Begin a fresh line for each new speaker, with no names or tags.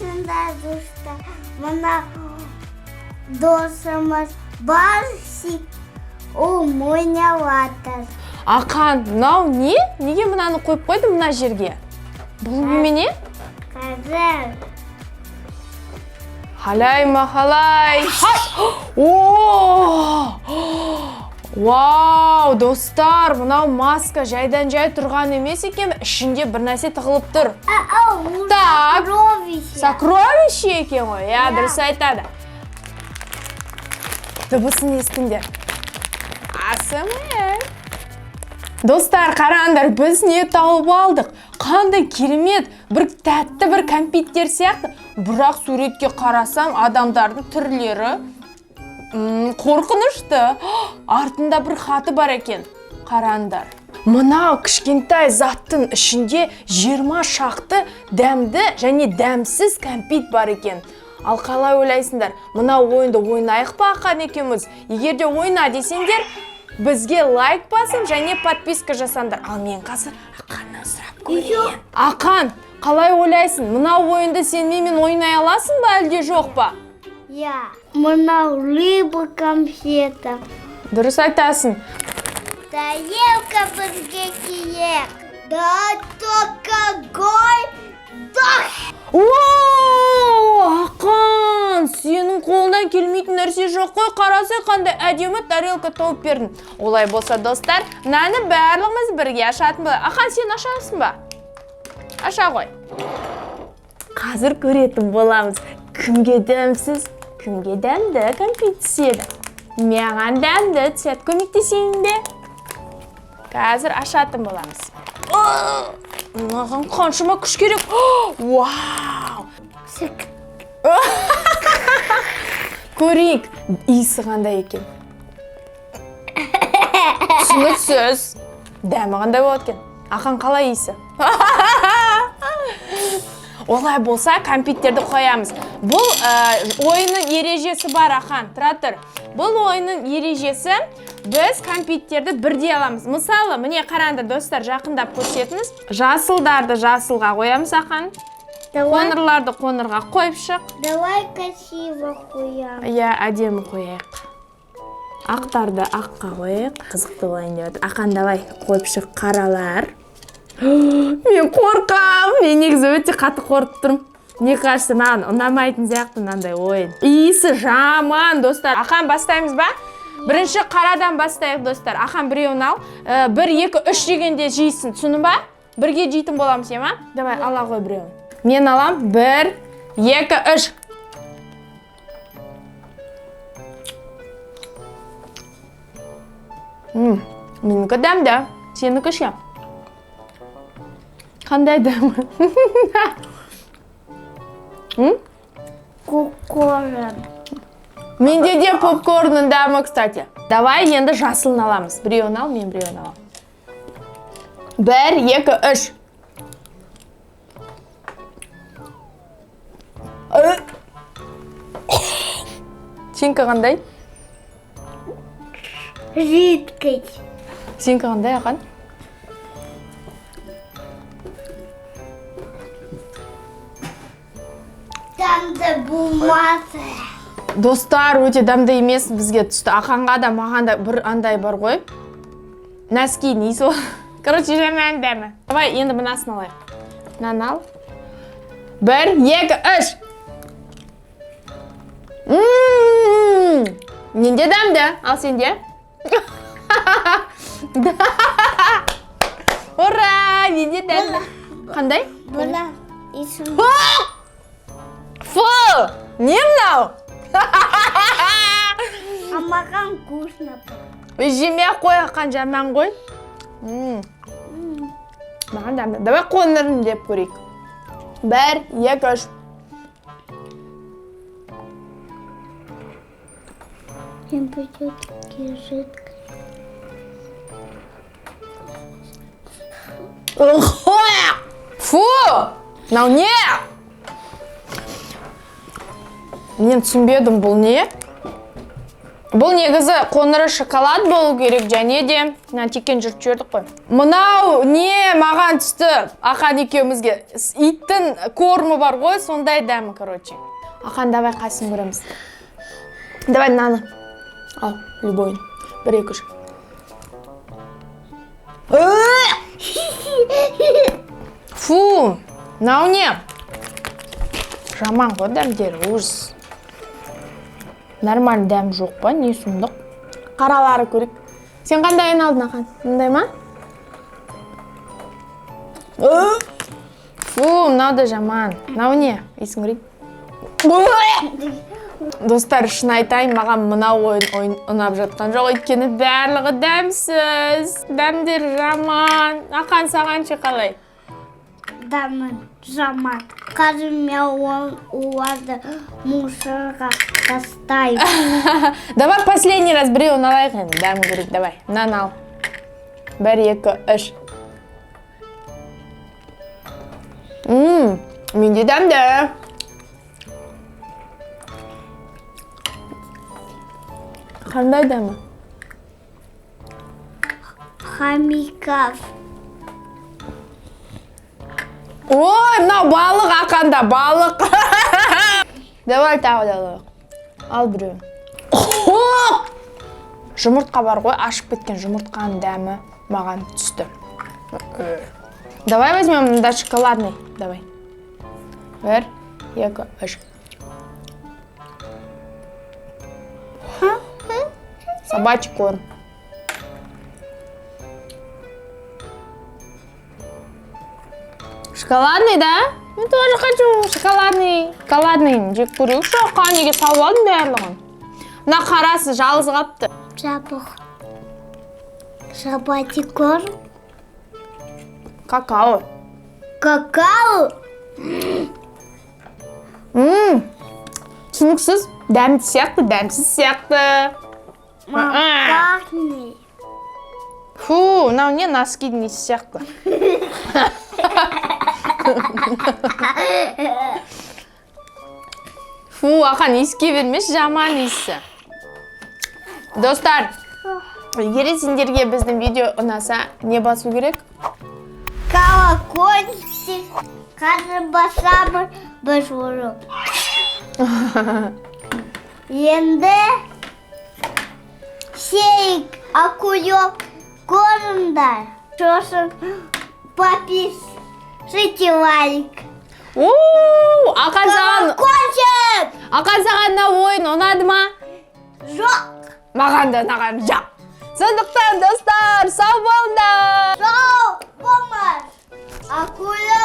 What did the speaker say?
Расында достар, мына досымыз Барсик ойнаватыр.
Ақан, мынау не? Неге мынаны қойып қойды мына жерге? Бұл немене?
Қазір.
Халай махалай. Вау, достар, мынау маска жайдан жай тұрған емес екен, ішінде бір нәрсе тығылып тұр. Так, сокровище екен ғой, я дұрыс айтады. Дыбысын естіңдер. ASMR. Достар, қараңдар, біз не тауып алдық? Қандай керемет, бір тәтті бір кәмпиттер сияқты. Бірақ суретке қарасам, адамдардың түрлері қорқынышты. Артында бір хаты бар екен. Қараңдар. Мынау кішкентай заттың ішінде 20 шақты дәмді және дәмсіз кәмпит бар екен. Ал қалай ойлайсыңдар? Мынау ойынды ойнайық па Ақан екеуміз? Егер де ойна десеңдер, бізге лайк басып және подписка жасаңдар. Ал мен қазір Ақаннан сұрап көрейін. Ақан, қалай ойлайсың? Мынау ойынды сен менімен ойнай аласың ба, әлде жоқ па?
Я, мынау рыба конфета.
Дұрыс айтасың.
Тарелка бізге керек. Да, какой
Ақан, сенің қолдан келмейтін нәрсе жоқ қой, қараса қандай әдемі тарелка тауып бердің. Олай болса, достар, мынаны барлығымыз бірге ашатын болады. Ақан, сен ашасың ба? Аша ғой. Қазір көретін боламыз. Кімге дәмсіз, кімге дәмді кәмпит түседі. Маған дәмді түседі, көмектесейін бе? Қазір ашатын боламыз. Маған қаншама күш керек. Вау! Көрейік, иісі қандай екен. Түсініксіз. Дәмі қандай болады екен. Ақан, қалай иісі? Олай болса, кәмпиттерді қоямыз. Бұл ойынның ережесі бар, Ақан. Тұра тұр. Бұл ойынның ережесі, біз кәмпиттерді бірдей аламыз. Мысалы, міне қараңдар, достар, жақындап көрсетіңіз. Жасылдарды жасылға қоямыз, Ақан. Қоңырларды қоңырға қойып шық.
Давай красиво қоям.
Я, әдемі қояйық. Ақтарды аққа қояйық. Қызықты болайын деп. Ақан, давай қойып шық, қаралар. Мен қорқам. Мен негізі өте қатты қорқып тұрмын. Не кажется, маған ұнамайтын сияқты мынандай ойын. Иісі жаман, достар. Ақан, бастаймыз ба? Бірінші қарадан бастайық, достар. Ақан, біреуін ал. 1, 2, 3 дегенде жейсін. Түсінің ба? Бірге жейтін боламыз, ема? Давай, ала ғой біреуін. Мен алам. 1, 2, 3. Менікі дәмді. Сенікі ше? Қандай дәмі?
Попкорн.
Менде де попкорнның дәмі, кстати. Давай енді жасылын аламыз. Біреуін ал, мен біреуін алам. 1, 2, 3. Сенікі қандай?
Жидкость.
Сенікі қандай, Ақан?
Дәмді болмасы.
Достар, өте дәмді емес бізге түсті. Ақанға да, маған да бір андай бар ғой. Нәски, несі ол? Короче, жаман дәмі. Давай, енді мынасын алайық. Мынаны ал. 1, 2, 3. Менде дәмді, ал сенде? Ура, менде дәмді. Қандай?
Бұна исім.
Фу! Не мынау?
Маған вкусно.
Жеме қой, Ақан, жаман ғой. Маған дәмді. Давай қоңырын деп көрейік. 1, 2, 3.
Им пойдет такие жидкость.
Фу! Мынау не? Мен түсінбедім, бұл не? Бұл негізі қоңыры шоколад болу керек, және де теккен жұрт жөрдік қой. Мынау не маған түсті? Ақан екеумізге иттің кормы бар ғой, сондай дәмі, короче. Ақан, давай қайсын көреміз. Давай наны. Ал, любойын. 1-2-3. Фу, мынау не? Жаман ғой дәмдері, ужас. Нормаль дәм жоқ па, не сұмдық? Қаралары көрек. Сен қандайын алдың, Ақан? Мұндай ма? Фу, мынау да жаман. Мынау не? Есің көрейін. Достар, шын айтайын, маған мынау ойын ұнап жатқан жоқ, өйткені барлығы дәмсіз. Дәмдер жаман. Ақан, саған ше қалай?
Дәмі жаман. Қазір мен оларды мусорға тастаймын.
Давай последний раз біреуін алайық енді, дәмі көрейік, давай. Мынаны ал. 1, 2, 3. Менде дәмді. Қандай дәмі?
Хомяков.
Ой, мынау балық, Ақанда, балық. Давай тағы да алайық. Ал біреуін. Жұмыртқа бар ғой, ашып кеткен жұмыртқаның дәмі маған түсті. Давай возьмем мында шоколадный. Давай. 1, 2, 3. Собачий корм. Шоколадный, да? Я тоже хочу шоколадный. Шоколадный жек көрейік. Шоқа, неге салып алдым барлығын? Мына қарасы жалғыз қапты.
Запах. Собачий корм.
Какао.
Какао.
Түсініксіз. Дәмді сияқты, дәмсіз сияқты.
Пахнет.
Фу, мынау не носкидің иісі сияқты. Фу, Ақан, иіске бермеш, жаман иісі. Достар, егер сендерге біздің видео ұнаса, не басу керек?
Колокольчик. Қазір басамыз біз ұрып. Енді сейік акулек көріңдер. Сосын подписывайте лайк.
Ақан
Колокольчик!
саған мына ойын ұнады ма?
Жоқ.
Маған да ұнаған жоқ. Сондықтан достар, сау болыңдар.
Сау болыңыз. Акулек.